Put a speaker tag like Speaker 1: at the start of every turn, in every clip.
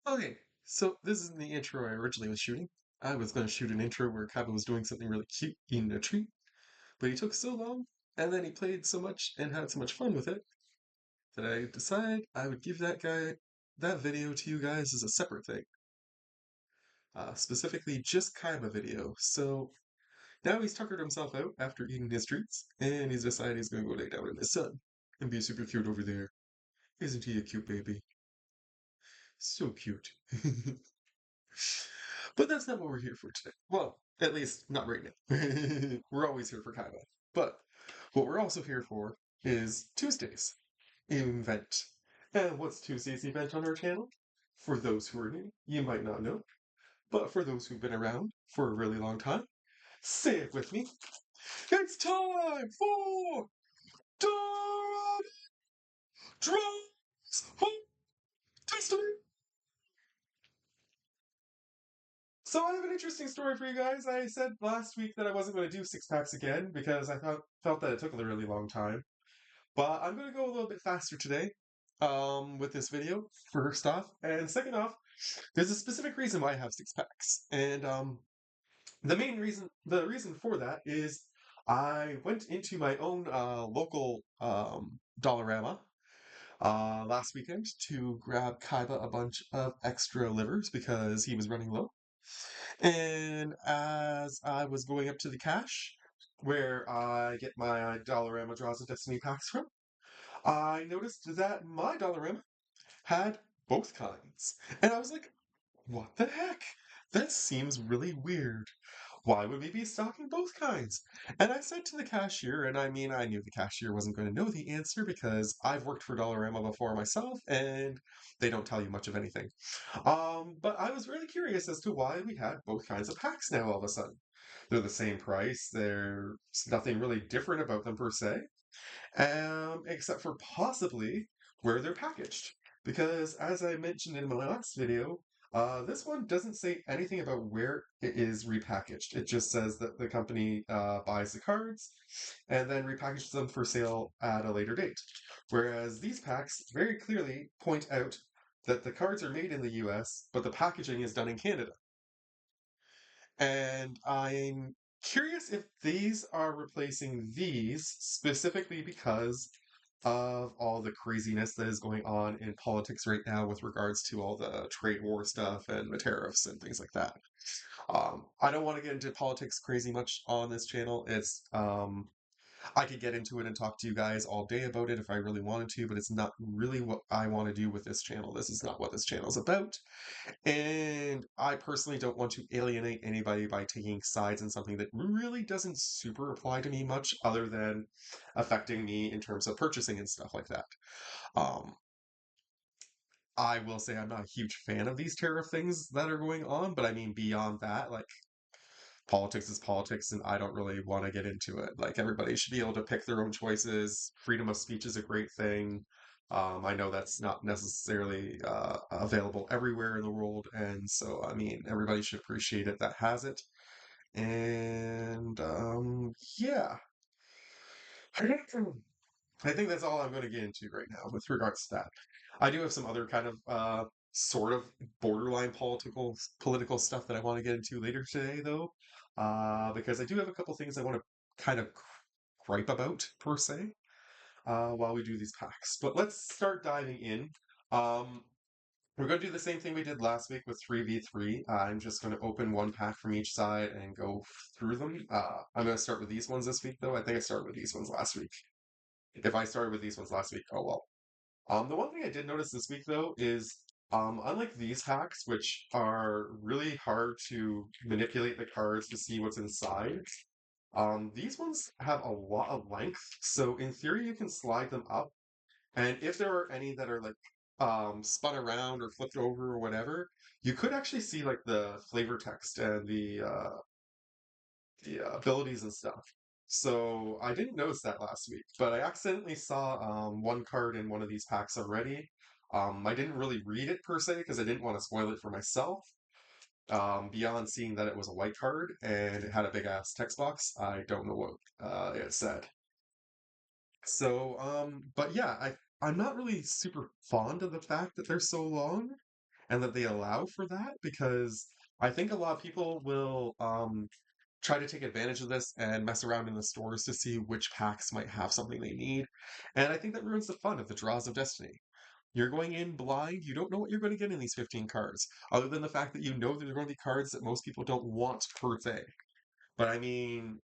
Speaker 1: Okay, so this is the intro I originally was shooting. I was going to shoot an intro where Kaiba was doing something really cute eating a tree, but he took so long, and then he played so much and had so much fun with it, that I decided I would give that video to you guys as a separate thing. Specifically just Kaiba video. So now he's tuckered himself out after eating his treats, and he's decided he's going to go lay down in the sun and be super cute over there. Isn't he a cute baby? So cute. But that's not what we're here for today. Well, at least not right now. We're always here for Kaiba. But what we're also here for is Tuesday's event. And what's Tuesday's event on our channel? For those who are new, you might not know. But for those who've been around for a really long time, say it with me. It's time for Dollarama Draws of Destiny! So I have an interesting story for you guys. I said last week that I wasn't going to do six packs again because I felt that it took a really long time. But I'm going to go a little bit faster today with this video, first off. And second off, there's a specific reason why I have six packs. And the reason for that is I went into my own local Dollarama last weekend to grab Kaiba a bunch of extra livers because he was running low. And as I was going up to the cache, where I get my Dollarama Draws of Destiny packs from, I noticed that my Dollarama had both kinds. And I was like, what the heck? That seems really weird. Why would we be stocking both kinds? And I said to the cashier, and I mean, I knew the cashier wasn't going to know the answer because I've worked for Dollarama before myself, and they don't tell you much of anything. But I was really curious as to why we had both kinds of packs now all of a sudden. They're the same price, there's nothing really different about them per se, except for possibly where they're packaged. Because as I mentioned in my last video, this one doesn't say anything about where it is repackaged. It just says that the company buys the cards and then repackages them for sale at a later date. Whereas these packs very clearly point out that the cards are made in the US, but the packaging is done in Canada. And I'm curious if these are replacing these specifically because of all the craziness that is going on in politics right now with regards to all the trade war stuff and the tariffs and things like that. I don't want to get into politics crazy much on this channel. I could get into it and talk to you guys all day about it if I really wanted to, but it's not really what I want to do with this channel. This is not what this channel is about. And I personally don't want to alienate anybody by taking sides in something that really doesn't super apply to me much other than affecting me in terms of purchasing and stuff like that. Um, I will say I'm not a huge fan of these tariff things that are going on, but I mean, beyond that, like, politics is politics, and I don't really want to get into it. Like, everybody should be able to pick their own choices. Freedom of speech is a great thing. I know that's not necessarily available everywhere in the world, and so, I mean, everybody should appreciate it that has it. And, yeah. I think that's all I'm going to get into right now with regards to that. I do have some other kind of sort of borderline political stuff that I want to get into later today, though, because I do have a couple things I want to kind of gripe about per se while we do these packs. But let's start diving in. Um, we're going to do the same thing we did last week with 3v3. I'm just going to open one pack from each side and go through them. I'm going to start with these ones this week, though. I think I started with these ones last week. If I started with these ones last week, oh well. The one thing I did notice this week though is unlike these hacks, which are really hard to manipulate the cards to see what's inside, these ones have a lot of length. So in theory, you can slide them up, and if there are any that are like spun around or flipped over or whatever, you could actually see like the flavor text and the abilities and stuff. So I didn't notice that last week, but I accidentally saw one card in one of these packs already. I didn't really read it per se because I didn't want to spoil it for myself. Beyond seeing that it was a white card and it had a big ass text box, I don't know what it said. So, but yeah, I'm not really super fond of the fact that they're so long. and that they allow for that because I think a lot of people will try to take advantage of this and mess around in the stores to see which packs might have something they need. And I think that ruins the fun of the Draws of Destiny. You're going in blind, you don't know what you're going to get in these 15 cards, other than the fact that you know that they're going to be cards that most people don't want per se. But I mean,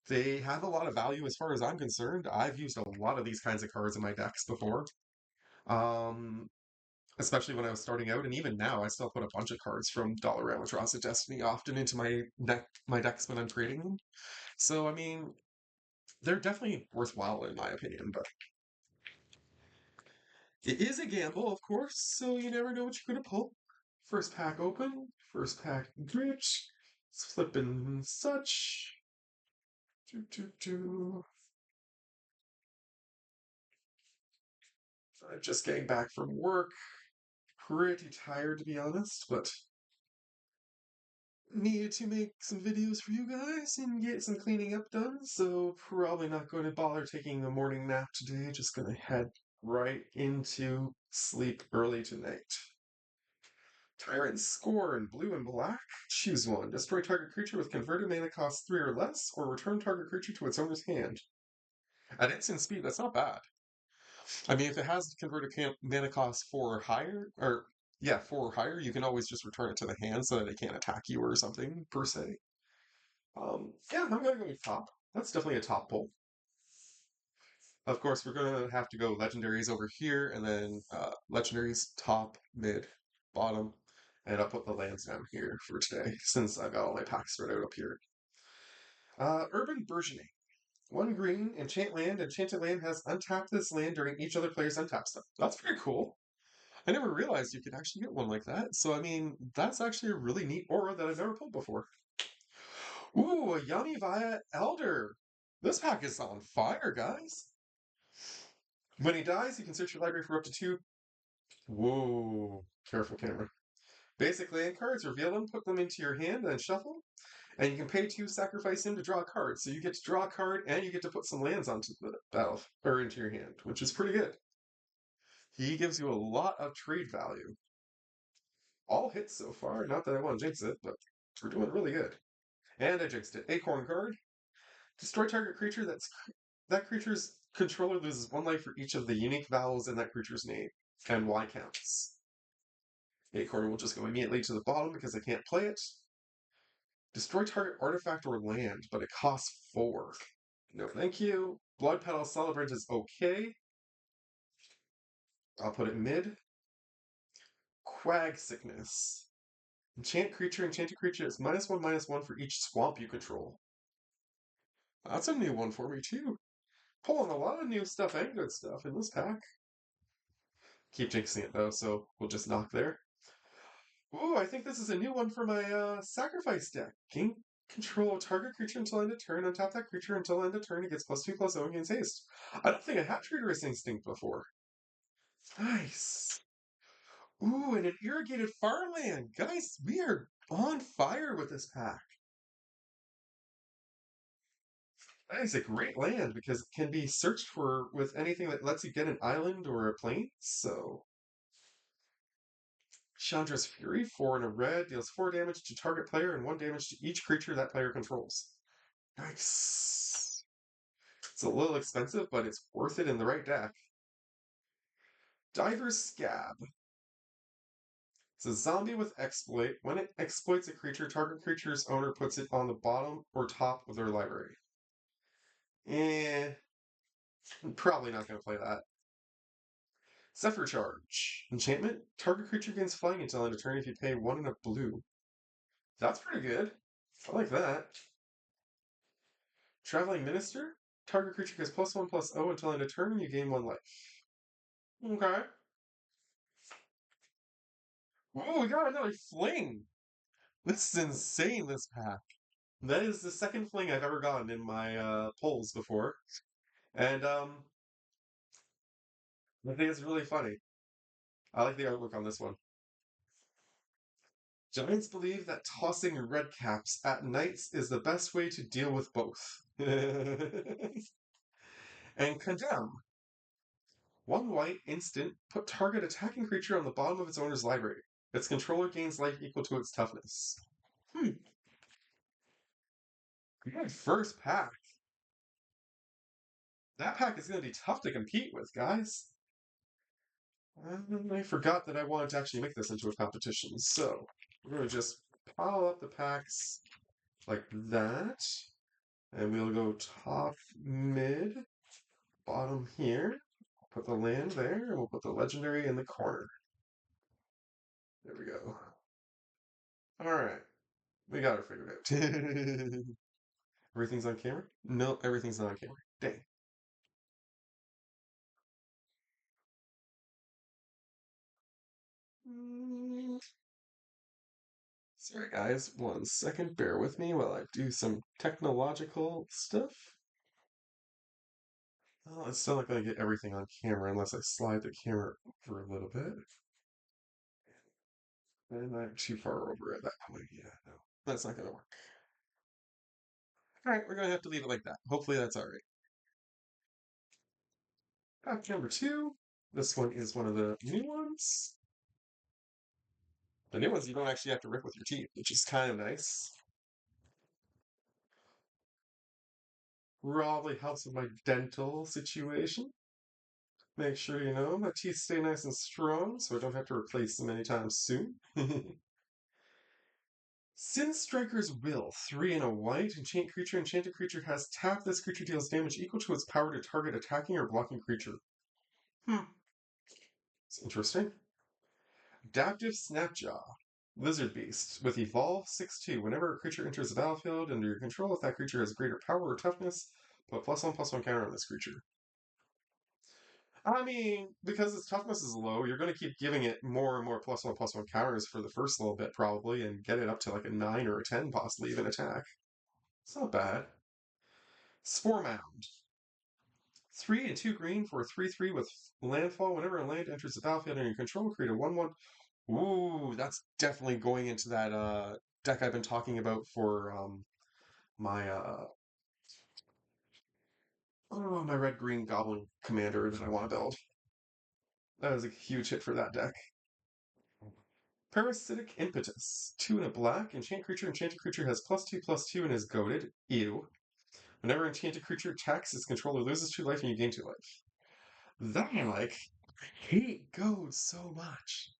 Speaker 1: they have a lot of value as far as I'm concerned. I've used a lot of these kinds of cards in my decks before. Um, Especially when I was starting out, and even now, I still put a bunch of cards from Dollarama Draws of Destiny often into my decks when I'm creating them. So I mean, they're definitely worthwhile in my opinion, but it is a gamble, of course, so you never know what you're gonna pull. First pack open, first pack rich, flipping such. Do, do, do. I'm just getting back from work. Pretty tired to be honest, but needed to make some videos for you guys and get some cleaning up done, so probably not going to bother taking a morning nap today. Just gonna head right into sleep early tonight. Tyrant Scorn, blue and black. Choose one. Destroy target creature with converted mana cost 3 or less, or return target creature to its owner's hand. At instant speed, that's not bad. I mean, if it has converted mana cost 4 or higher, or yeah, 4 or higher, you can always just return it to the hand so that it can't attack you or something, per se. Yeah, I'm gonna go with top. That's definitely a top pull. Of course, we're gonna have to go legendaries over here, and then legendaries top, mid, bottom, and I'll put the lands down here for today since I've got all my packs spread out up here. Urban Burgeoning. One green, enchant land. Enchanted land has untapped this land during each other player's untap step. That's pretty cool. I never realized you could actually get one like that. So, I mean, that's actually a really neat aura that I've never pulled before. Ooh, a Yummy Via Elder. This pack is on fire, guys. When he dies, you can search your library for up to 2. Whoa, careful camera. Basic land cards, reveal them, put them into your hand, and shuffle. And you can pay 2, sacrifice him to draw a card. So you get to draw a card, and you get to put some lands onto the battle or into your hand, which is pretty good. He gives you a lot of trade value. All hits so far. Not that I want to jinx it, but we're doing really good. And I jinxed it. Acorn card. Destroy target creature that creature's controller loses 1 life for each of the unique vowels in that creature's name, and Y counts. Acorn will just go immediately to the bottom because I can't play it. Destroy target artifact or land, but it costs 4. No, thank you. Blood Petal Celebrant is okay. I'll put it mid. Quag Sickness. Enchanted creature is -1/-1 for each swamp you control. That's a new one for me, too. Pulling a lot of new stuff and good stuff in this pack. Keep jinxing it, though, so we'll just knock there. Ooh, I think this is a new one for my sacrifice deck. Gain control of target creature until end of turn. Untap that creature until end of turn. It gets +2/+0 and gains haste. I don't think I had Traitorous Instinct before. Nice. Ooh, and an irrigated farmland. Guys, we are on fire with this pack. That is a great land because it can be searched for with anything that lets you get an island or a plane. So, Chandra's Fury, 4 and a red, deals 4 damage to target player and 1 damage to each creature that player controls. Nice. It's a little expensive, but it's worth it in the right deck. Diver's Scab. It's a zombie with exploit. When it exploits a creature, target creature's owner puts it on the bottom or top of their library. I'm probably not going to play that. Zephyr Charge. Enchantment. Target creature gains flying until end of turn if you pay 1 and a blue. That's pretty good. I like that. Traveling Minister. Target creature gets +1/+0 until end of turn and you gain 1 life. Okay. Ooh, we got another fling! This is insane, this pack. That is the second fling I've ever gotten in my polls before. And I think it's really funny. I like the artwork on this one. Giants believe that tossing red caps at nights is the best way to deal with both. And Condemn. 1 white instant, put target attacking creature on the bottom of its owner's library. Its controller gains life equal to its toughness. Hmm. Good first pack. That pack is going to be tough to compete with, guys. I forgot that I wanted to actually make this into a competition, so we're going to just pile up the packs like that, and we'll go top, mid, bottom here. Put the land there, and we'll put the legendary in the corner. There we go. Alright, we got it figured out. Everything's on camera? No, everything's not on camera. Dang. Sorry, guys. 1 second. Bear with me while I do some technological stuff. Oh, it's still not going to get everything on camera unless I slide the camera over a little bit. And I'm too far over at that point. Yeah, no, that's not going to work. All right, we're going to have to leave it like that. Hopefully that's all right. Pack number 2. This one is one of the new ones. The new ones you don't actually have to rip with your teeth, which is kind of nice. Probably helps with my dental situation. Make sure, my teeth stay nice and strong so I don't have to replace them anytime soon. Sin Striker's Will. 3 and a white. Enchant creature. Enchanted creature has tap. This creature deals damage equal to its power to target attacking or blocking creature. It's interesting. Adaptive Snapjaw. Lizard Beast. With Evolve 6/2. Whenever a creature enters the battlefield under your control, if that creature has greater power or toughness, put +1/+1 counter on this creature. I mean, because its toughness is low, you're going to keep giving it more and more +1/+1 counters for the first little bit, probably, and get it up to like a 9 or a 10, possibly even attack. It's not bad. Spore Mound. 3 and 2 green for a 3/3 with landfall. Whenever a land enters the battlefield under your control, create a 1/1. Ooh, that's definitely going into that deck I've been talking about for my my red green goblin commander that I want to build. That was a huge hit for that deck. Parasitic Impetus. 2 and a black. Enchant creature. Enchanted creature has +2/+2 and is goaded. Ew. Whenever enchanted creature attacks, its controller loses 2 life and you gain 2 life. That I like. I hate goad so much.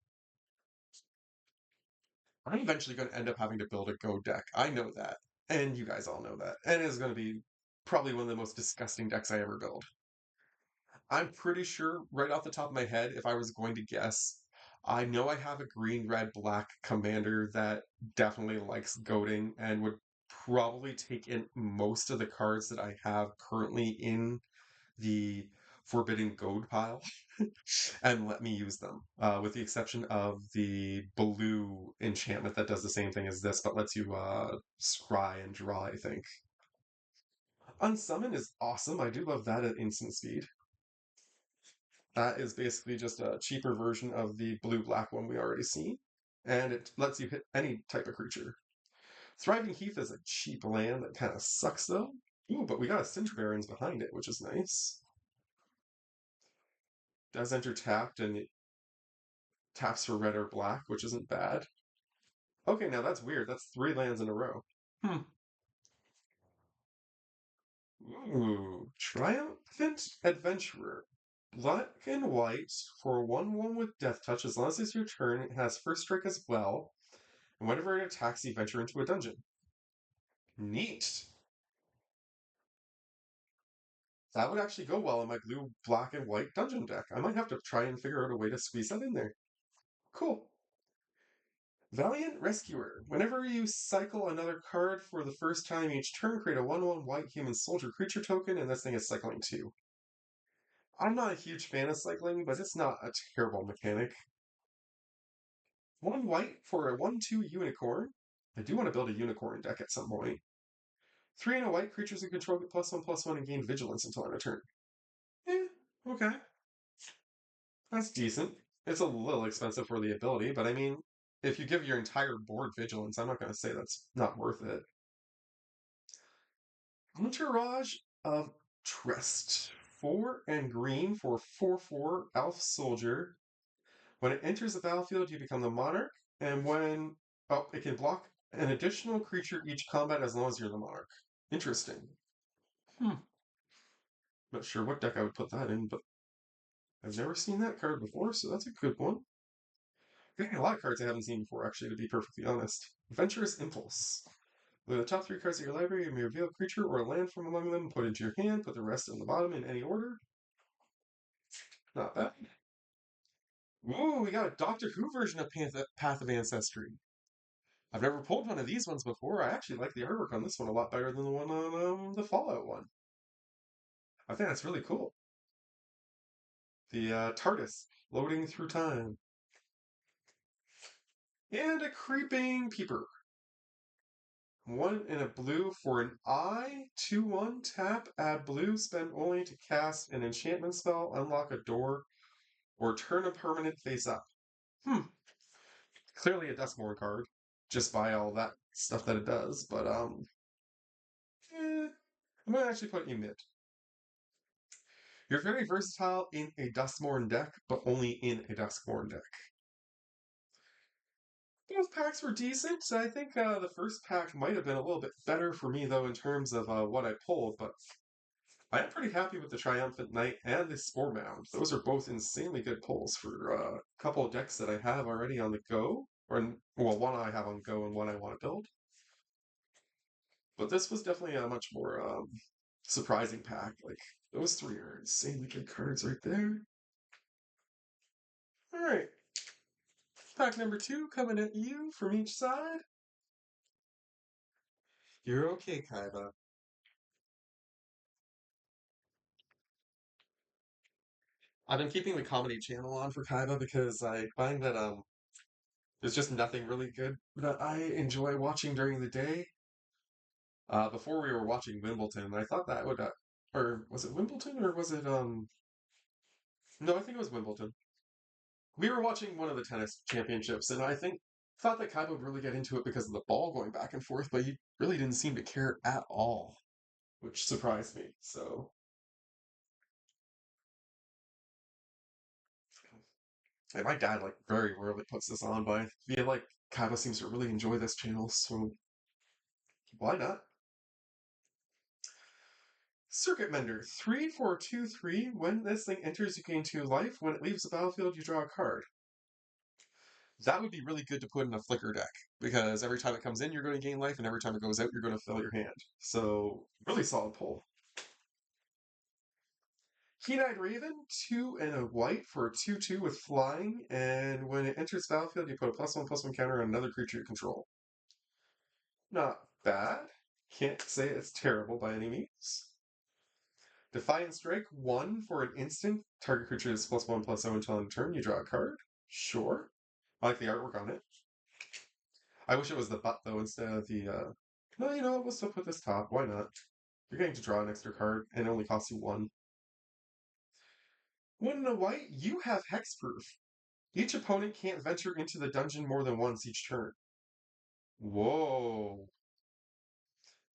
Speaker 1: I'm eventually going to end up having to build a goad deck. I know that. And you guys all know that. And it is going to be probably one of the most disgusting decks I ever build. I'm pretty sure, right off the top of my head, if I was going to guess, I know I have a green, red, black commander that definitely likes goading and would probably take in most of the cards that I have currently in the Forbidden Goad pile and let me use them, with the exception of the blue enchantment that does the same thing as this, but lets you scry and draw, I think. Unsummon is awesome. I do love that at instant speed. That is basically just a cheaper version of the blue-black one we already see, and it lets you hit any type of creature. Thriving Heath is a cheap land that kind of sucks, though. Ooh, but we got a Cinch Barons behind it, which is nice. Does enter tapped, and it taps for red or black, which isn't bad. Okay, now that's weird. That's 3 lands in a row. Hmm. Ooh, Triumphant Adventurer. Black and white for 1/1 with Death Touch. As long as it's your turn, it has first strike as well. And whenever it attacks, you venture into a dungeon. Neat. That would actually go well in my blue, black, and white dungeon deck. I might have to try and figure out a way to squeeze that in there. Cool. Valiant Rescuer. Whenever you cycle another card for the first time each turn, create a 1/1 white human soldier creature token, and this thing is cycling 2. I'm not a huge fan of cycling, but it's not a terrible mechanic. 1 white for a 1/2 unicorn. I do want to build a unicorn deck at some point. 3 and a white. Creatures you control get +1/+1 and gain vigilance until end of turn. Okay. That's decent. It's a little expensive for the ability, but I mean, if you give your entire board vigilance, I'm not going to say that's not worth it. Entourage of Trest. 4 and green for 4/4 elf soldier. When it enters the battlefield, you become the monarch, and when it can block an additional creature each combat as long as you're the monarch. Interesting. Hmm. Not sure what deck I would put that in, but I've never seen that card before, so that's a good one. Getting a lot of cards I haven't seen before, actually, to be perfectly honest. Adventurous Impulse. Look at the top three cards of your library, you may reveal a creature or a land from among them, put into your hand, put the rest on the bottom in any order. Not bad. Ooh, we got a Doctor Who version of Path of Ancestry. I've never pulled one of these ones before. I actually like the artwork on this one a lot better than the one on the Fallout one. I think that's really cool. The TARDIS floating through time. And a creeping peeper. One in a blue for an eye. 2/1 tap, add blue, spend only to cast an enchantment spell, unlock a door, or turn a permanent face up. Clearly a Duskmourn card, just by all that stuff that it does, but I'm gonna actually put it in mid. You're very versatile in a Duskmourn deck, but only in a Duskmourn deck. Both packs were decent. I think the first pack might have been a little bit better for me, though, in terms of what I pulled, but I am pretty happy with the Triumphant Knight and the Spore Mound. Those are both insanely good pulls for a couple of decks that I have already on the go. Or, well, one I have on go and one I want to build. But this was definitely a much more surprising pack. Like, those three are insanely good cards right there. Alright, pack number 2 coming at you from each side. You're okay, Kaiba. I've been keeping the comedy channel on for Kaiba because I find that there's just nothing really good that I enjoy watching during the day. Before we were watching Wimbledon, I thought that would or was it Wimbledon or was it no, I think it was Wimbledon. We were watching one of the tennis championships, and I think thought that Kaiba would really get into it because of the ball going back and forth, but he really didn't seem to care at all, which surprised me. So, and my dad like very rarely puts this on, but I feel like Kaiba seems to really enjoy this channel, so why not? Circuit Mender, 3 for 2/3. When this thing enters, you gain 2 life. When it leaves the battlefield, you draw a card. That would be really good to put in a Flicker deck, because every time it comes in, you're going to gain life, and every time it goes out, you're going to fill your hand. So, really solid pull. Keen-Eyed Raven, 2 and a white for a 2/2 with flying, and when it enters the battlefield, you put a +1/+1 counter on another creature you control. Not bad. Can't say it's terrible by any means. Defiant Strike, 1 for an instant. Target creature is +1/+0 until end turn. You draw a card. Sure. I like the artwork on it. I wish it was the butt, though, instead of the, No, you know what? We'll still put this top. Why not? You're getting to draw an extra card, and it only costs you 1. 1 and a white, you have Hexproof. Each opponent can't venture into the dungeon more than once each turn. Whoa.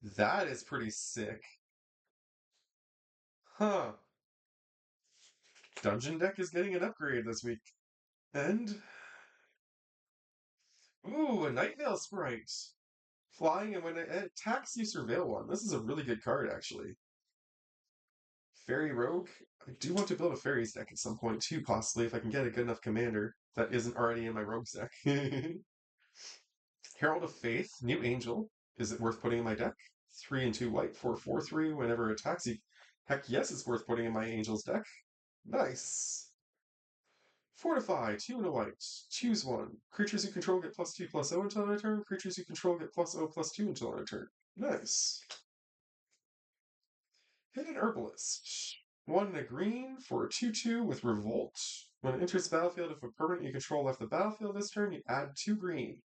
Speaker 1: That is pretty sick. Huh. Dungeon deck is getting an upgrade this week. And ooh, a Night Veil Sprite. Flying, and when it attacks, you surveil one. This is a really good card, actually. Fairy Rogue. I do want to build a Fairies deck at some point, too, possibly, if I can get a good enough commander that isn't already in my Rogues deck. Herald of Faith, New Angel. Is it worth putting in my deck? 3 and 2 white for 4/3. Whenever it attacks you. Heck yes, it's worth putting in my Angels deck. Nice. Fortify, 2 and a white. Choose one. Creatures you control get +2/+0 until end of turn. Creatures you control get +0/+2 until end of turn. Nice. Hidden Herbalist. 1 and a green for a 2/2 with Revolt. When it enters the battlefield, if a permanent you control left the battlefield this turn, you add 2 green.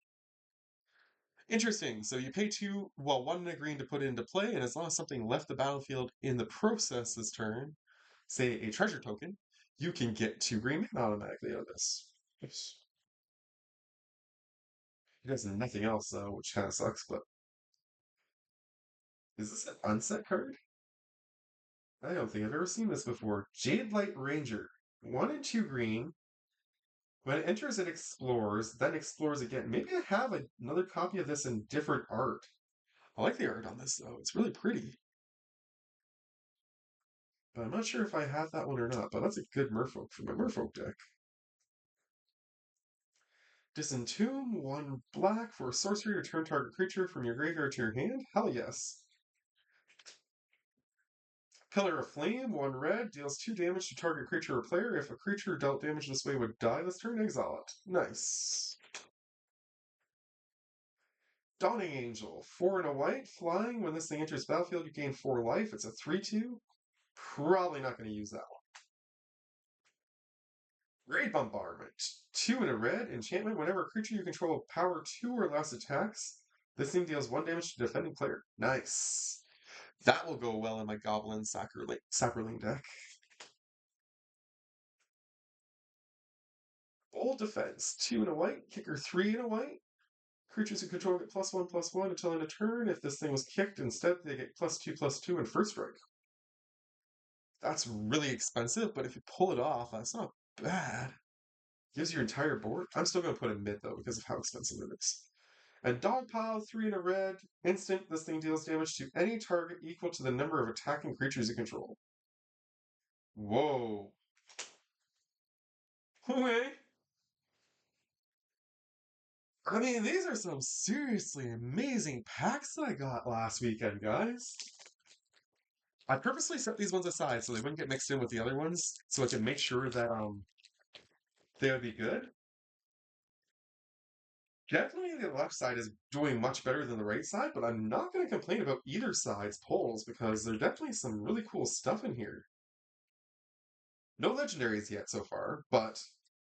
Speaker 1: Interesting. So you pay 2, well, 1 and a green to put it into play, and as long as something left the battlefield in the process this turn, say a treasure token, you can get 2 green mana automatically out of this. Oops. He does nothing else, though, which kind of sucks, but is this an unset card? I don't think I've ever seen this before. Jade Light Ranger. 1 and 2 green. When it enters, it explores, then explores again. Maybe I have another copy of this in different art. I like the art on this, though. It's really pretty. But I'm not sure if I have that one or not, but that's a good Merfolk for my Merfolk deck. Disentomb, 1 black for sorcery, return target creature from your graveyard to your hand. Hell yes. Pillar of Flame, 1 red, deals 2 damage to target creature or player. If a creature dealt damage this way would die this turn, exile it. Nice. Dawning Angel, 4 and a white, flying. When this thing enters battlefield, you gain 4 life. It's a 3/2. Probably not going to use that one. Great Bombardment, 2 and a red, enchantment. Whenever a creature you control power 2 or less attacks, this thing deals 1 damage to defending player. Nice. That will go well in my Goblin Saproling deck. Bold Defense, 2 and a white, kicker 3 and a white. Creatures you control get +1/+1 until end of turn. If this thing was kicked, instead they get +2/+2 and first strike. That's really expensive, but if you pull it off, that's not bad. Gives your entire board. I'm still going to put it mid, though, because of how expensive it is. And Dogpile, 3 and a red. Instant, this thing deals damage to any target equal to the number of attacking creatures you control. Whoa. Okay. I mean, these are some seriously amazing packs that I got last weekend, guys. I purposely set these ones aside so they wouldn't get mixed in with the other ones, so I could make sure that they would be good. Definitely the left side is doing much better than the right side, but I'm not going to complain about either side's polls because there's definitely some really cool stuff in here. No legendaries yet so far, but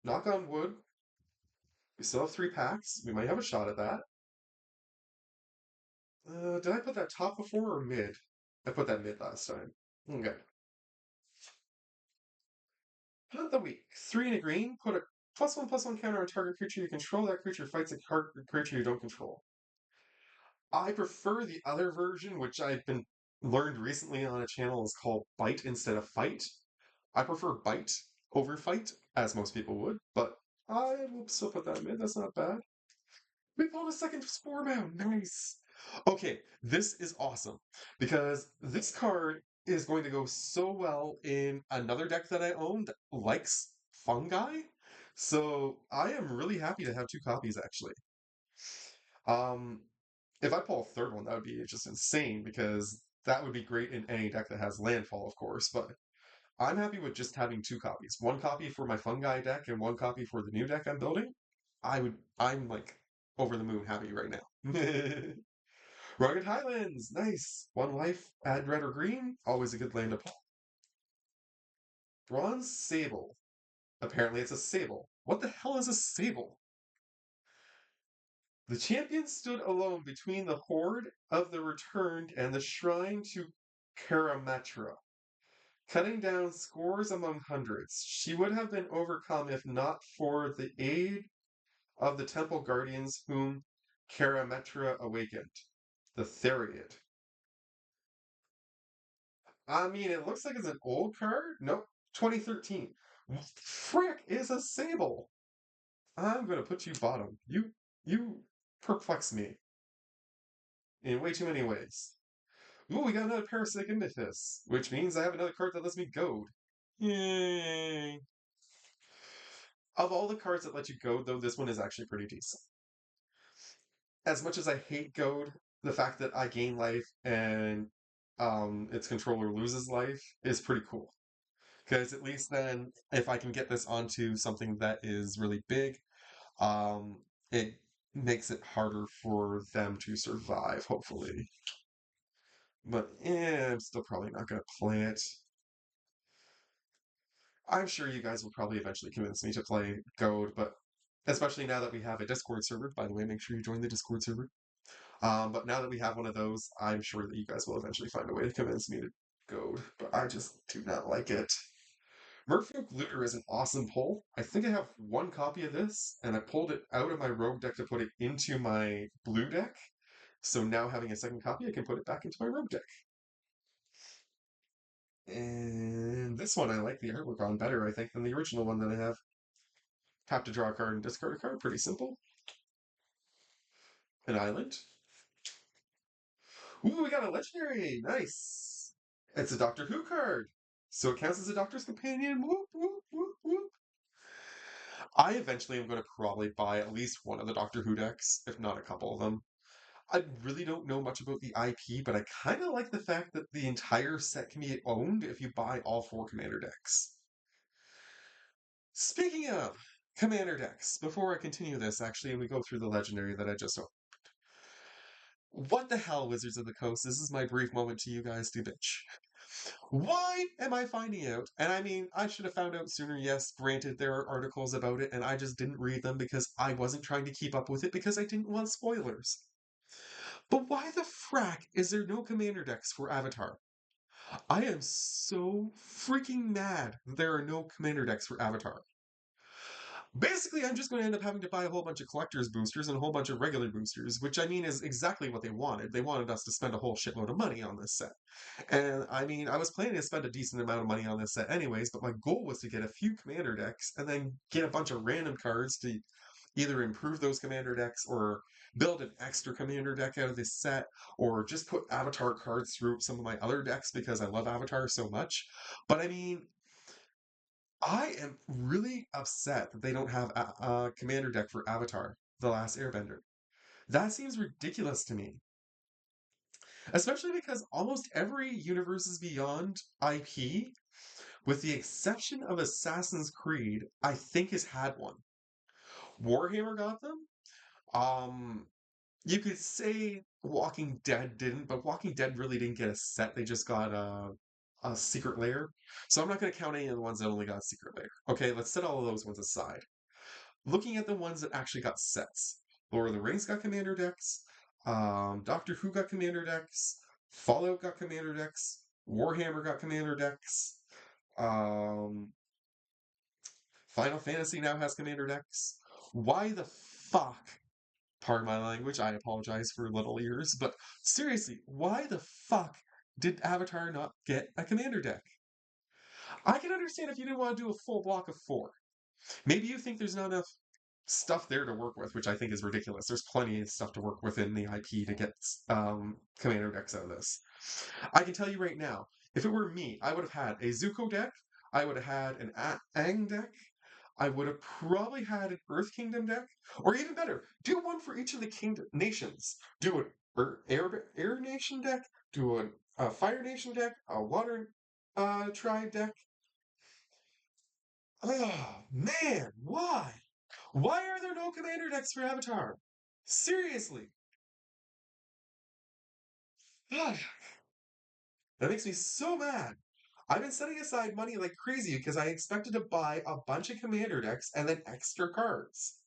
Speaker 1: knock on wood, we still have 3 packs. We might have a shot at that. Did I put that top before or mid? I put that mid last time. Okay. Hunt the week. 3 and a green. Put a +1/+1 counter on target creature you control. That creature fights a creature you don't control. I prefer the other version, which I've been learned recently on a channel is called Bite instead of Fight. I prefer Bite over Fight, as most people would, but I will still put that in mid. That's not bad. We pulled a second Spore Mound. Nice. Okay, this is awesome because this card is going to go so well in another deck that I own that likes fungi. So I am really happy to have 2 copies actually. Um, if I pull a third one, that would be just insane because that would be great in any deck that has landfall, of course. But I'm happy with just having 2 copies. 1 copy for my fungi deck and 1 copy for the new deck I'm building. I'm like over the moon happy right now. Rugged Highlands, nice. 1 life, add red or green, always a good land to pull. Bronze Sable. Apparently it's a sable. What the hell is a sable? The champion stood alone between the horde of the returned and the shrine to Karametra, cutting down scores among hundreds. She would have been overcome if not for the aid of the temple guardians whom Karametra awakened. The Theriad. I mean, it looks like it's an old card. Nope, 2013. What the frick is a sable? I'm gonna put you bottom. You perplex me in way too many ways. Ooh, we got another Parasitic Impetus, which means I have another card that lets me goad. Yay! Of all the cards that let you goad, though, this one is actually pretty decent. As much as I hate goad, the fact that I gain life and its controller loses life is pretty cool. Because at least then, if I can get this onto something that is really big, um, it makes it harder for them to survive, hopefully. But I'm still probably not going to play it. I'm sure you guys will probably eventually convince me to play Goad, but especially now that we have a Discord server. By the way, make sure you join the Discord server. But now that we have one of those, I'm sure that you guys will eventually find a way to convince me to Goad, but I just do not like it. Merfolk Looter is an awesome pull. I think I have 1 copy of this, and I pulled it out of my rogue deck to put it into my blue deck. So now having a second copy, I can put it back into my rogue deck. And this one I like the artwork on better, I think, than the original one that I have. Have to draw a card and discard a card. Pretty simple. An island. Ooh, we got a legendary. Nice. It's a Doctor Who card. So it counts as a Doctor's Companion. Whoop, whoop, whoop, whoop. I eventually am going to probably buy at least one of the Doctor Who decks, if not a couple of them. I really don't know much about the IP, but I kind of like the fact that the entire set can be owned if you buy all four commander decks. Speaking of commander decks, before I continue this, actually, and we go through the legendary that I just opened. What the hell, Wizards of the Coast? This is my brief moment to you guys to bitch. Why am I finding out? And I mean, I should have found out sooner, yes. Granted, there are articles about it, and I just didn't read them because I wasn't trying to keep up with it because I didn't want spoilers. But why the frack is there no commander decks for Avatar? I am so freaking mad that there are no commander decks for Avatar. Basically, I'm just going to end up having to buy a whole bunch of collector's boosters and a whole bunch of regular boosters, which I mean is exactly what they wanted. They wanted us to spend a whole shitload of money on this set. And I mean, I was planning to spend a decent amount of money on this set anyways, but my goal was to get a few commander decks and then get a bunch of random cards to either improve those commander decks or build an extra commander deck out of this set or just put Avatar cards through some of my other decks because I love Avatar so much. But I mean, I am really upset that they don't have a commander deck for Avatar, The Last Airbender. That seems ridiculous to me. Especially because almost every Universes Beyond IP, with the exception of Assassin's Creed, I think has had one. Warhammer got them. Um, you could say Walking Dead didn't, but Walking Dead really didn't get a set. They just got a secret lair. So I'm not going to count any of the ones that only got secret lair. Okay, let's set all of those ones aside. Looking at the ones that actually got sets. Lord of the Rings got commander decks. Doctor Who got commander decks. Fallout got commander decks. Warhammer got commander decks. Um, Final Fantasy now has commander decks. Why the fuck? Pardon my language, I apologize for little ears, but seriously, why the fuck did Avatar not get a commander deck? I can understand if you didn't want to do a full block of four. Maybe you think there's not enough stuff there to work with, which I think is ridiculous. There's plenty of stuff to work within the IP to get commander decks out of this. I can tell you right now, if it were me, I would have had a Zuko deck, I would have had an Aang deck, I would have probably had an Earth Kingdom deck, or even better, do one for each of the kingdom nations. Do an Air Nation deck, do a Fire Nation deck, a Water Tribe deck. Oh man, why? Why are there no commander decks for Avatar? Seriously. Ugh, that makes me so mad. I've been setting aside money like crazy because I expected to buy a bunch of commander decks and then extra cards.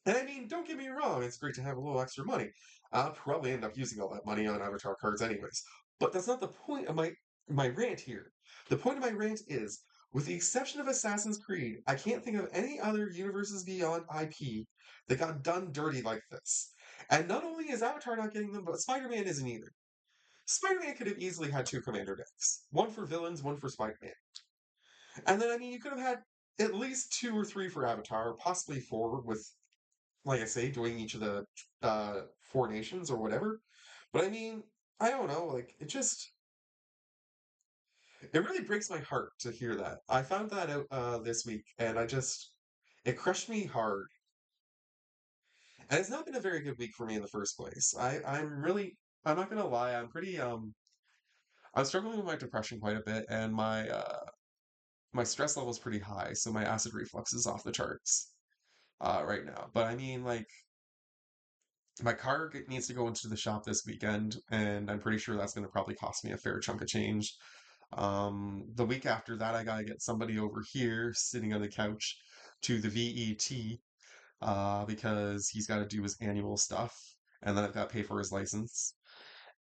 Speaker 1: And I mean, don't get me wrong, it's great to have a little extra money. I'll probably end up using all that money on Avatar cards anyways. But that's not the point of my rant here. The point of my rant is, with the exception of Assassin's Creed, I can't think of any other Universes Beyond IP that got done dirty like this. And not only is Avatar not getting them, but Spider-Man isn't either. Spider-Man could have easily had two commander decks. One for villains, one for Spider-Man. And then, I mean, you could have had at least two or three for Avatar, possibly four with, like I say, doing each of the four nations or whatever. But I mean, I don't know, like, it really breaks my heart to hear that. I found that out this week, and it crushed me hard. And it's not been a very good week for me in the first place. I'm not gonna lie, I'm struggling with my depression quite a bit, and my stress level is pretty high, so my acid reflux is off the charts right now. But I mean, like, my car needs to go into the shop this weekend, and I'm pretty sure that's going to probably cost me a fair chunk of change. The week after that, I gotta get somebody over here sitting on the couch to the VET because he's got to do his annual stuff, and then I've got to pay for his license.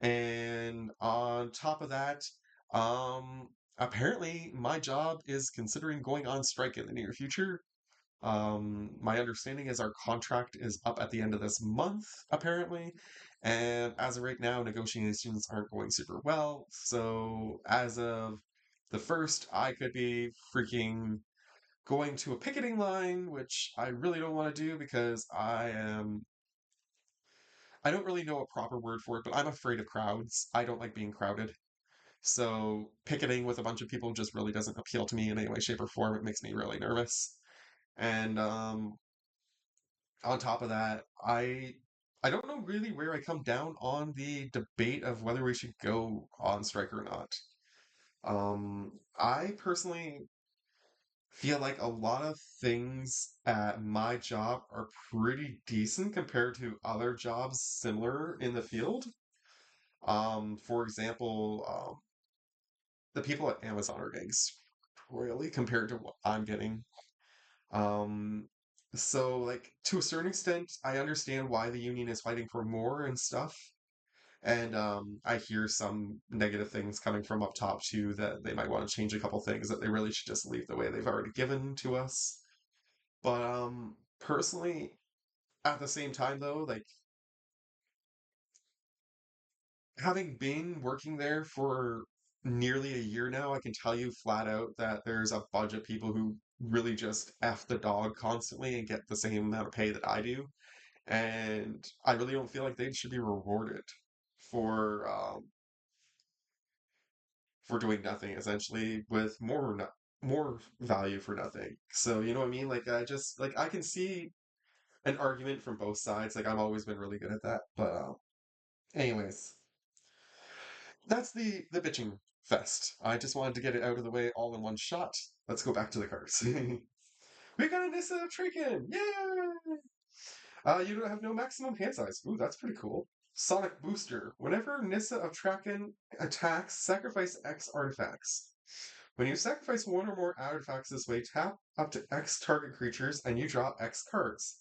Speaker 1: And on top of that, apparently my job is considering going on strike in the near future. My understanding is our contract is up at the end of this month, apparently. And as of right now, negotiations aren't going super well. So as of the first, I could be freaking going to a picketing line, which I really don't want to do because I don't really know a proper word for it, but I'm afraid of crowds. I don't like being crowded. So picketing with a bunch of people just really doesn't appeal to me in any way, shape, or form. It makes me really nervous. And on top of that, I don't know really where I come down on the debate of whether we should go on strike or not. I personally feel like a lot of things at my job are pretty decent compared to other jobs similar in the field. For example, the people at Amazon are getting really compared to what I'm getting. Um, so like to a certain extent, I understand why the union is fighting for more and stuff. And I hear some negative things coming from up top too that they might want to change a couple things that they really should just leave the way they've already given to us. But personally, at the same time though, like having been working there for nearly a year now, I can tell you flat out that there's a bunch of people who really just F the dog constantly and get the same amount of pay that I do. And I really don't feel like they should be rewarded for for doing nothing essentially with more value for nothing. So you know what I mean? Like I just like I can see an argument from both sides. Like I've always been really good at that. But anyways, that's the bitching fest. I just wanted to get it out of the way all in one shot. Let's go back to the cards. We got a Nissa Tricken! Yay! You don't have no maximum hand size. Ooh, that's pretty cool. Sonic Booster. Whenever Nissa of Traken attacks, sacrifice X artifacts. When you sacrifice one or more artifacts this way, tap up to X target creatures and you draw X cards.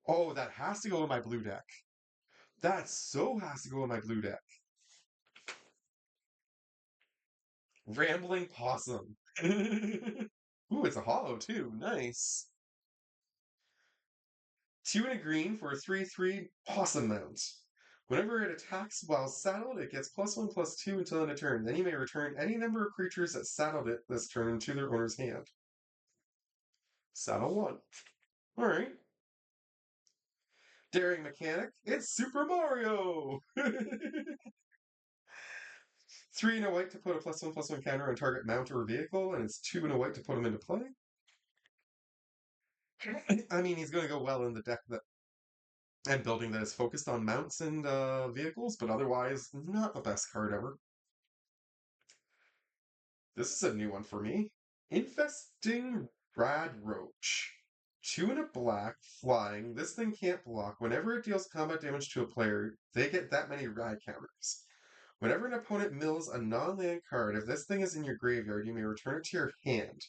Speaker 1: Oh, that has to go in my blue deck. That so has to go in my blue deck. Rambling Possum. Ooh, it's a hollow too. Nice. 2 and a green for a 3/3 Possum Mount. Whenever it attacks while saddled, it gets +1/+2 until end of turn. Then you may return any number of creatures that saddled it this turn to their owner's hand. Saddle 1. Alright. Daring Mechanic. It's Super Mario! 3 and a white to put a +1/+1 counter on target mount or vehicle, and it's 2 and a white to put him into play. I mean, he's going to go well in the deck that and building that is focused on mounts and vehicles, but otherwise, not the best card ever. This is a new one for me. Infesting Radroach. 2 and a black, flying. This thing can't block. Whenever it deals combat damage to a player, they get that many rad counters. Whenever an opponent mills a non-land card, if this thing is in your graveyard, you may return it to your hand.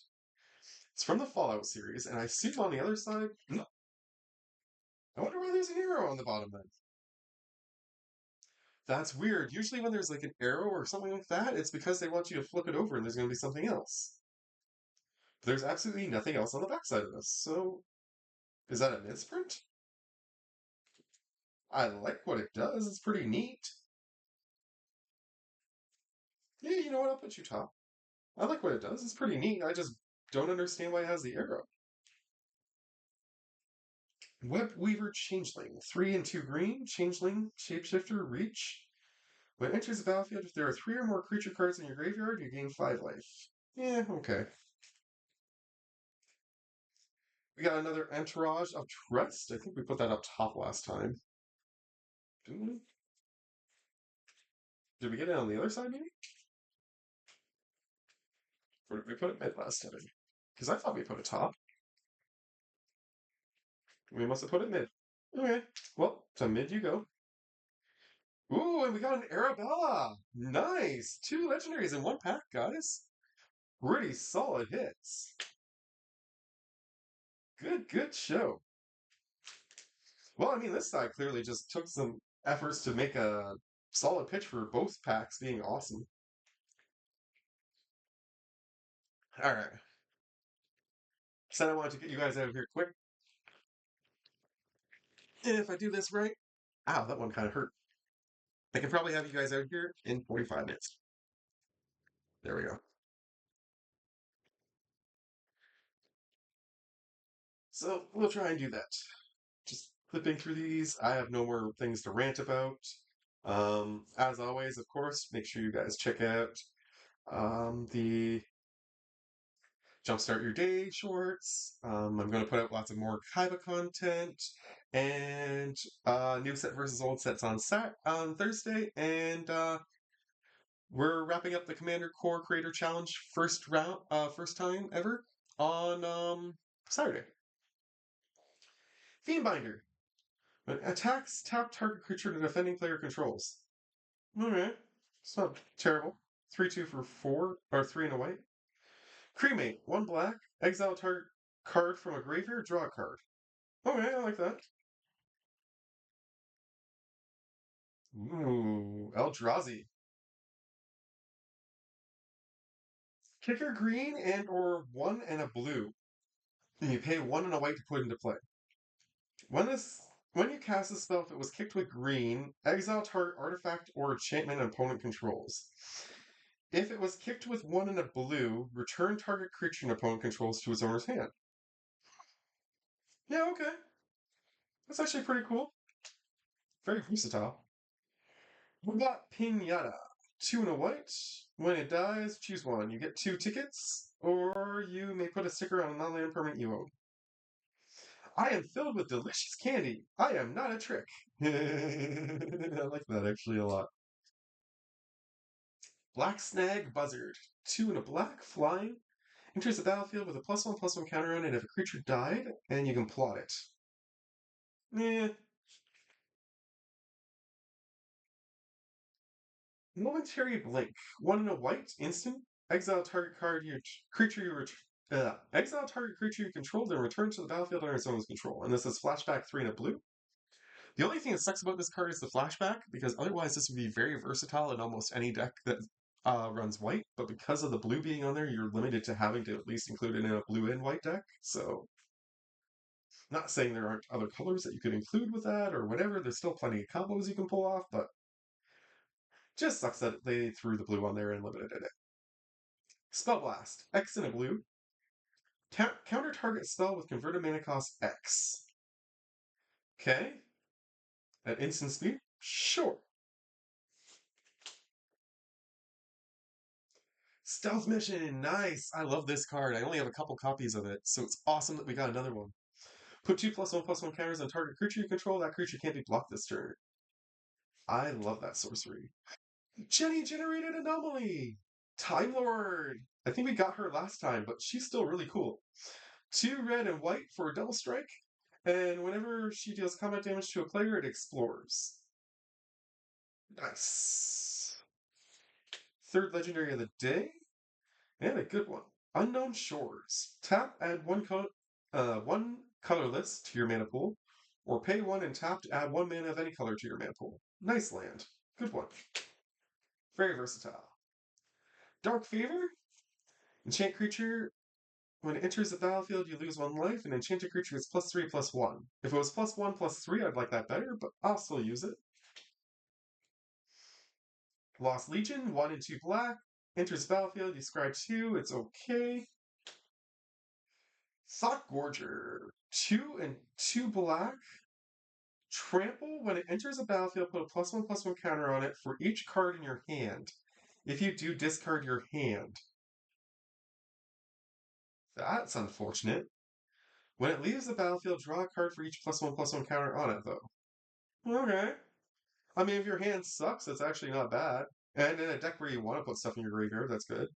Speaker 1: It's from the Fallout series, and I assume on the other side. No. I wonder why there's an arrow on the bottom then. That's weird. Usually when there's like an arrow or something like that, it's because they want you to flip it over and there's going to be something else. But there's absolutely nothing else on the backside of this. So, is that a misprint? I like what it does. It's pretty neat. Yeah, you know what? I'll put you top. I like what it does. It's pretty neat. I just don't understand why it has the arrow. Web Weaver Changeling. 3 and 2 green. Changeling, Shapeshifter, Reach. When it enters the battlefield, if there are 3 or more creature cards in your graveyard, you gain 5 life. Yeah, okay. We got another Entourage of Trust. I think we put that up top last time. Didn't we? Did we get it on the other side, maybe? Or did we put it mid last time? Because I thought we put it top. We must have put it mid. Okay. Well, to mid you go. Ooh, and we got an Arabella! Nice! 2 legendaries in 1 pack, guys. Pretty solid hits. Good show. Well, I mean, this side clearly just took some efforts to make a solid pitch for both packs being awesome. Alright. Said I wanted to get you guys out of here quick. And if I do this right... Ow, that one kind of hurt. I can probably have you guys out here in 45 minutes. There we go. So we'll try and do that. Just flipping through these. I have no more things to rant about. As always, of course, make sure you guys check out the Jumpstart Your Day shorts. I'm going to put out lots of more Kaiba content and new set versus old sets on Thursday, and we're wrapping up the Commander Core Creator Challenge first time ever on Saturday. Fiendbinder. When attacks, tap target creature the defending player controls. Alright. It's not terrible. 3/2 for 4, or 3 and a white. Cremate. 1 black. Exile target card from a graveyard, draw a card. Okay, I like that. Ooh, Eldrazi. Kicker green and or 1 and a blue. And you pay 1 and a white to put into play. When you cast a spell, if it was kicked with green, exile target artifact or enchantment opponent controls. If it was kicked with 1 and a blue, return target creature an opponent controls to its owner's hand. Yeah, okay. That's actually pretty cool. Very versatile. We got Pinata. 2 and a white. When it dies, choose one. You get 2 tickets, or you may put a sticker on a non-land permanent you own. I am filled with delicious candy. I am not a trick. I like that actually a lot. Black Snag Buzzard. 2 and a black, flying. Enters the battlefield with a +1/+1 counter on it if a creature died, and you can plot it. Eh. Momentary Blink. 1 and a white, instant. Exile target exile target creature you control, then return to the battlefield under its owner's control. And this is flashback 3 and a blue. The only thing that sucks about this card is the flashback, because otherwise this would be very versatile in almost any deck that runs white. But because of the blue being on there, you're limited to having to at least include it in a blue and white deck. So, not saying there aren't other colors that you could include with that or whatever. There's still plenty of combos you can pull off, but just sucks that they threw the blue on there and limited it. Spell Blast. X in a blue. Counter target spell with converted mana cost X. Okay. At instant speed? Sure. Stealth Mission! Nice! I love this card. I only have a couple copies of it, so it's awesome that we got another one. Put 2 +1/+1 counters on target creature you control. That creature can't be blocked this turn. I love that sorcery. Jenny generated anomaly! Time Lord! I think we got her last time, but she's still really cool. 2 red and white for a double strike, and whenever she deals combat damage to a player, it explores. Nice. Third legendary of the day, and a good one. Unknown Shores. Tap, add one colorless to your mana pool, or pay 1 and tap to add 1 mana of any color to your mana pool. Nice land. Good one. Very versatile. Dark Favor. Enchant creature. When it enters the battlefield, you lose 1 life, and enchanted creature is +3/+1. If it was +1/+3, I'd like that better, but I'll still use it. Lost Legion, 1 and 2 black. Enters the battlefield, you scry 2, it's okay. Thought Gorger, 2 and 2 black. Trample, when it enters the battlefield, put a +1/+1 counter on it for each card in your hand. If you do, discard your hand. That's unfortunate. When it leaves the battlefield, draw a card for each +1/+1 counter on it, though. Okay. I mean, if your hand sucks, it's actually not bad. And in a deck where you want to put stuff in your graveyard, that's good.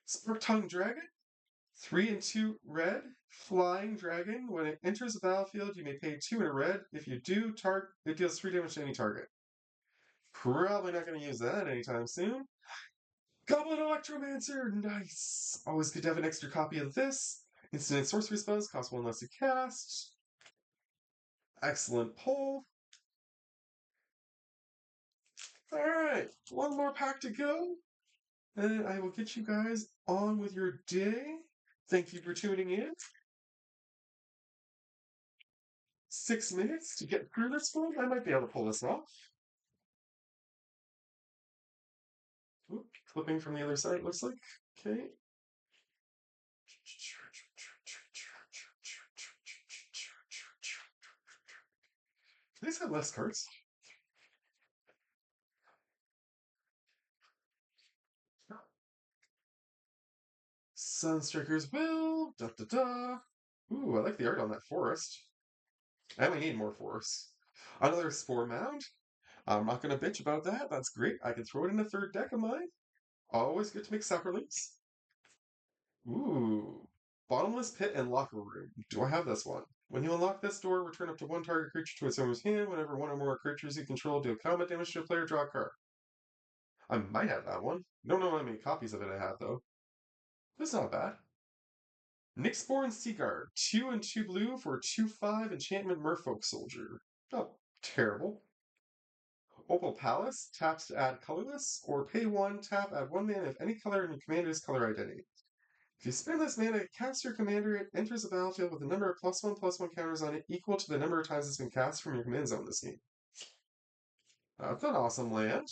Speaker 1: Spark Tongue Dragon. 3 and 2 red. Flying Dragon. When it enters the battlefield, you may pay 2 in a red. If you do, it deals 3 damage to any target. Probably not going to use that anytime soon. Goblin Electromancer! Nice! Always good to have an extra copy of this. Instant and sorcery spells cost 1 less to cast. Excellent pull. Alright, one more pack to go. And I will get you guys on with your day. Thank you for tuning in. 6 minutes to get through this one. I might be able to pull this off. Oop, flipping from the other side, it looks like. Okay. These have less cards. Sunstriker's Will. Da da da. Ooh, I like the art on that forest. And we need more forests. Another Spore Mound. I'm not going to bitch about that. That's great. I can throw it in a third deck of mine. Always good to make Saprolinks. Ooh. Bottomless Pit and Locker Room. Do I have this one? When you unlock this door, return up to one target creature to its owner's hand. Whenever one or more creatures you control deal combat damage to a player, draw a card. I might have that one. Don't know how many copies of it I have, though. That's not bad. Nyxborn Seaguard. 2 and 2 blue for 2/5 enchantment merfolk soldier. Not terrible. Opal Palace. Taps to add colorless, or pay 1, tap, add 1 mana of any color in your commander's color identity. If you spend this mana, cast your commander, it enters the battlefield with a number of +1/+1 counters on it equal to the number of times it's been cast from your command zone this game. That's an awesome land.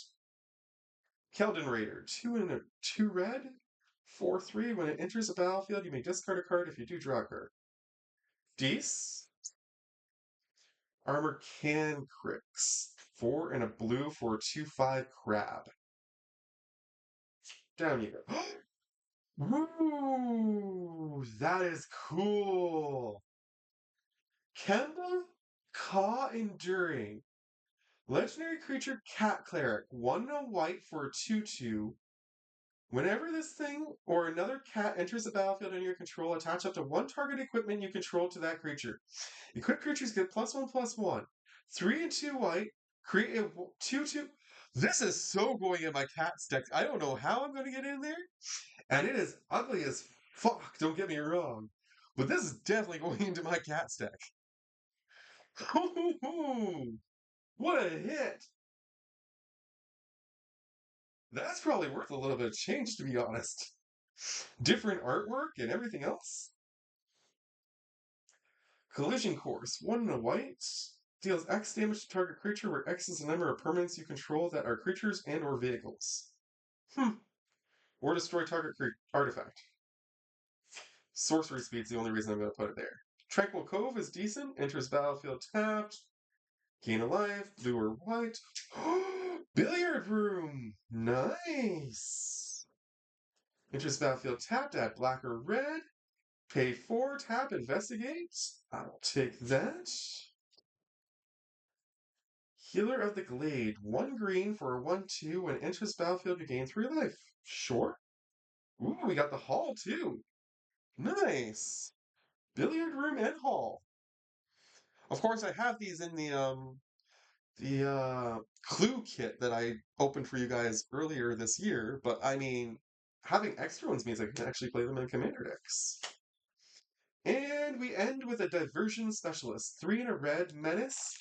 Speaker 1: Keldon Raider, 2 and a 2 red, 4/3. When it enters the battlefield, you may discard a card. If you do, draw a card. Dees, Armor Cancrix, 4 and a blue for 2/5 crab. Down you go. Ooh, that is cool. Kemba Caw Enduring. Legendary creature Cat Cleric. 1 and a white for a 2/2. Whenever this thing or another cat enters the battlefield under your control, attach up to 1 target equipment you control to that creature. Equipped creatures get +1/+1. 3 and 2 white. Create a 2/2. This is so going in my cat's deck. I don't know how I'm going to get in there. And it is ugly as fuck, don't get me wrong. But this is definitely going into my cat's deck. What a hit! That's probably worth a little bit of change, to be honest. Different artwork and everything else. Collision Course, 1 and a white. Deals X damage to target creature where X is the number of permanents you control that are creatures and or vehicles. Or destroy target artifact. Sorcery Speed's the only reason I'm going to put it there. Tranquil Cove is decent. Enters battlefield tapped. Gain a life. Blue or white. Billiard Room! Nice! Enters battlefield tapped. Add black or red. Pay 4, tap, investigate. I'll take that. Healer of the Glade. 1 green for a 1/2. When it enters battlefield, you gain 3 life. Sure. Ooh, we got the hall too. Nice. Billiard room and hall. Of course, I have these in the clue kit that I opened for you guys earlier this year, but I mean, having extra ones means I can actually play them in commander decks. And we end with a diversion specialist. 3 and a red menace.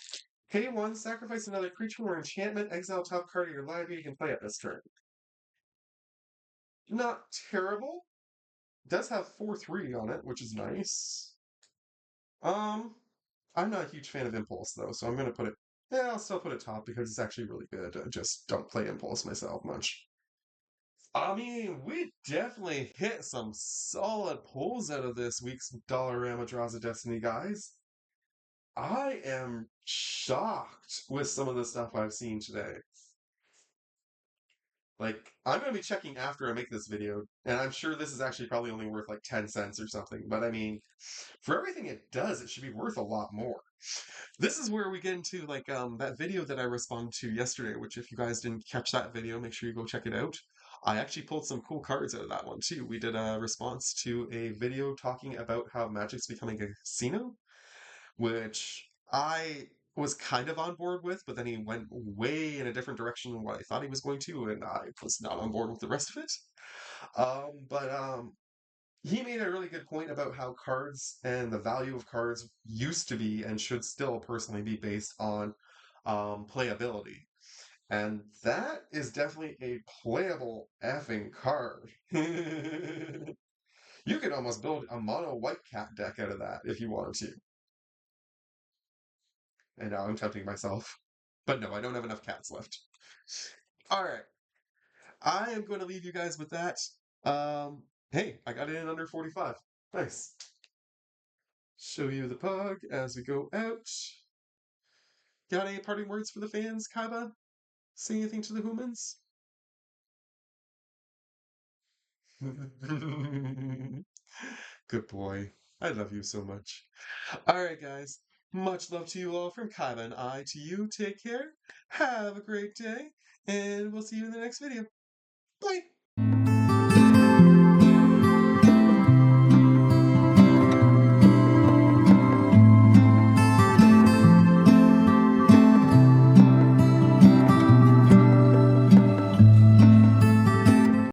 Speaker 1: Pay 1, sacrifice another creature or enchantment, exile top card of your library you can play at this turn. Not terrible. Does have 4/3 on it, which is nice. Um, I'm not a huge fan of Impulse though, so I'm gonna put it. Yeah, I'll still put it top because it's actually really good. I just don't play Impulse myself much. I mean, we definitely hit some solid pulls out of this week's Dollarama Draws of Destiny, guys. I am shocked with some of the stuff I've seen today. Like, I'm going to be checking after I make this video, and I'm sure this is actually probably only worth like 10 cents or something, but I mean, for everything it does, it should be worth a lot more. This is where we get into like that video that I responded to yesterday, which if you guys didn't catch that video, make sure you go check it out. I actually pulled some cool cards out of that one too. We did a response to a video talking about how Magic's becoming a casino, which I was kind of on board with, but then he went way in a different direction than what I thought he was going to, and I was not on board with the rest of it. But he made a really good point about how cards and the value of cards used to be and should still personally be based on playability. And that is definitely a playable effing card. You could almost build a mono white cat deck out of that if you wanted to. And now I'm tempting myself. But no, I don't have enough cats left. All right. I am going to leave you guys with that. Hey, I got it in under 45. Nice. Show you the pug as we go out. Got any parting words for the fans, Kaiba? Say anything to the humans? Good boy. I love you so much. Alright, guys. Much love to you all from Kaiba and I to you. Take care. Have a great day. And we'll see you in the next video. Bye.